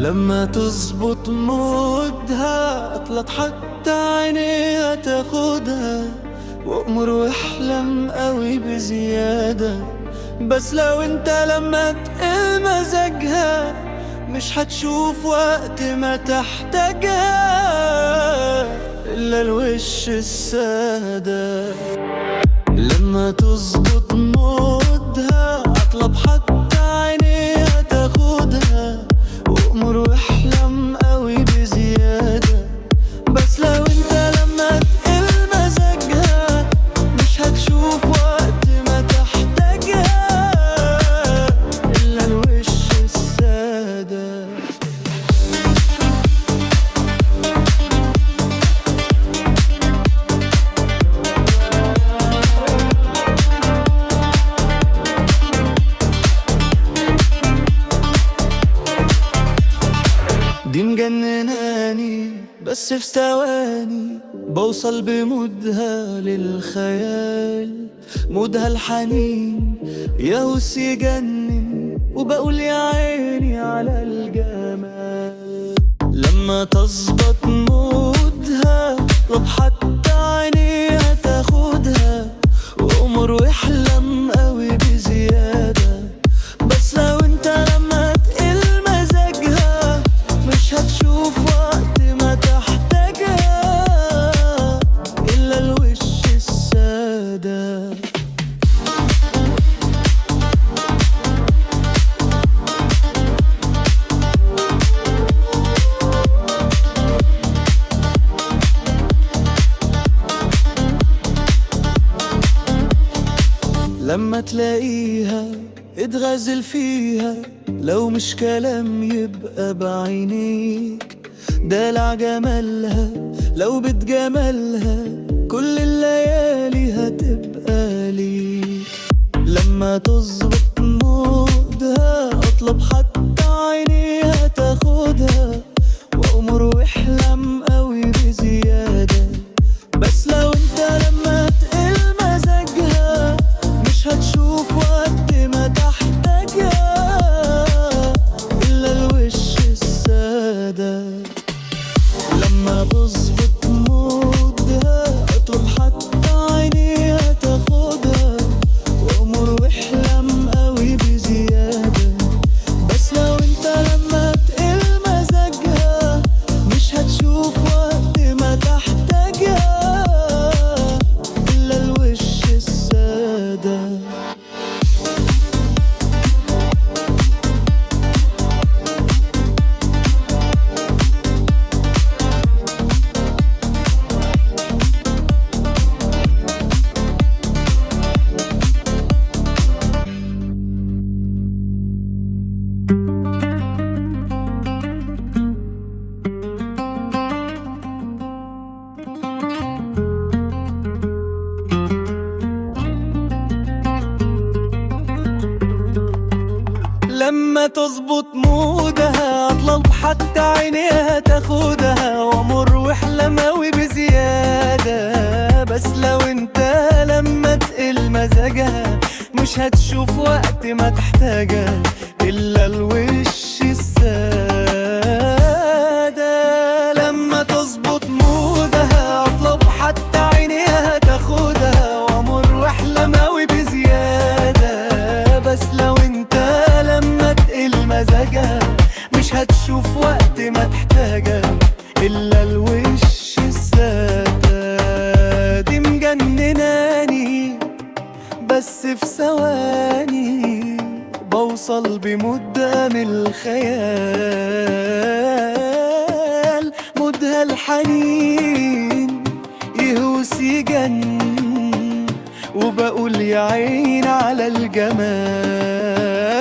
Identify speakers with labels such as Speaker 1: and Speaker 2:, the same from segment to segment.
Speaker 1: لما تظبط مودها اطلق حتى عينيها تاخدها، وأمر واحلم قوي بزيادة. بس لو انت لما تقل مزاجها مش هتشوف وقت ما تحتاجها إلا الوش السادة. لما تظبط مودها اطلب حتى عينيها تاخدها، وأمر واحلم قوي بزيادة. بس لو انت لما تقل مزاجها مش هتشوف وقت ما تحتاجها إلا الوش السادة. دي مجنناني بس في ثواني بوصل بمودها للخيال، مودها الحنين يهوس يجنن وبقول يا عيني على الجمال. لما تظبط مودها اطلب حتى عينيها تاخدها، وأمر واحلم قوي بزيادة. بس لو انت لما تقل مزاجها مش هتشوف وقت ما تحتاجها إلا الوش السادة. لما تلاقيها اتغازل فيها، لو مش كلام يبقى بعينيك دلع جمالها. لو بتجملها كل الليالي هتبقى ليك. لما تظبط مودها اطلب حتى عينيها تاخدها، وأمر واحلم قوي بزيادة. بس لو انت لما تقل مزاجها مش هتشوف وقت ما تحتاجها إلا الوش السادة. لما بظبط مودها اطلب حتى عينيها تاخدها، وأمر واحلم قوي بزيادة. بس لو انت لما تقل مزاجها مش هتشوف وقت ما تحتاجها إلا الوش السادة. لما تظبط مودها اطلب حتى عينيها تاخدها، وأمر واحلم قوي بزيادة. بس لو انت لما تقل مزاجها مش هتشوف وقت ما تحتاجها إلا الوش السادة. لما تظبط مودها اطلب حتى عينيها تاخدها، وأمر واحلم قوي بزيادة. بس لو انت لما تقل مزاجها مش هتشوف وقت ما تحتاجها إلا الوش السادة. دي مجنناني بس في ثواني بوصل بمودها من الخيال، مودها الحنين يهوس يجنن وبقول يا عين على الجمال.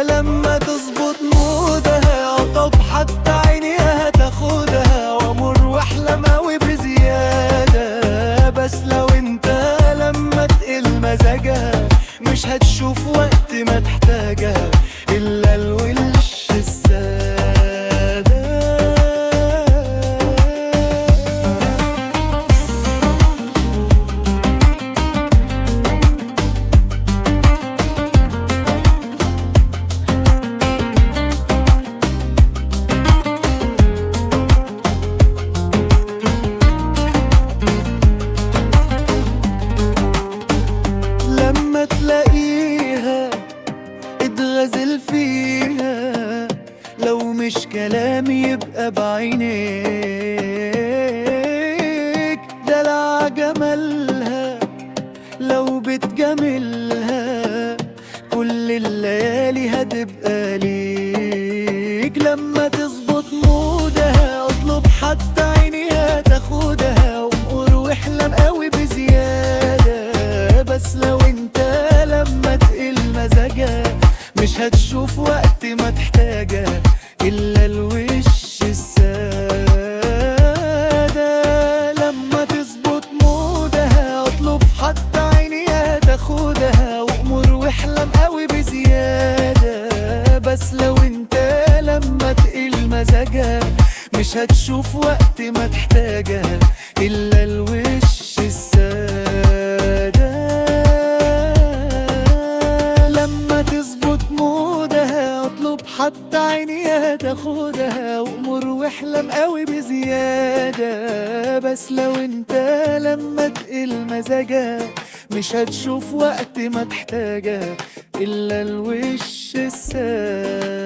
Speaker 1: لما تظبط مودها اطب حتى عينيها تاخدها، وأمر واحلم قوي بزيادة. بس لو انت لما تقل مزاجها مش هتشوف وقت ما تحتاجها إلا الوش السادة. تبقى بعينيك. دلع جمالها لو بتجاملها كل الليالي هتبقى ليك. لما تظبط مودها اطلب حتى عينيها تاخدها، وامور واحلم قوي بزيادة. بس لو انت لما تقل مزاجها مش هتشوف وقت ما تحتاجها إلا الوش السادة. لما تظبط مودها اطلب حتى عينيها تاخدها، وامور واحلم قوي بزيادة. بس لو انت لما تقل مزاجها مش هتشوف وقت ما تحتاجها إلا الوش السادة. لما تظبط مودها اطلب حتى عينيها تاخدها، وامور واحلم قوي بزيادة. بس لو انت لما تقل مزاجها مش هتشوف وقت ما تحتاجها إلا الوش السادة.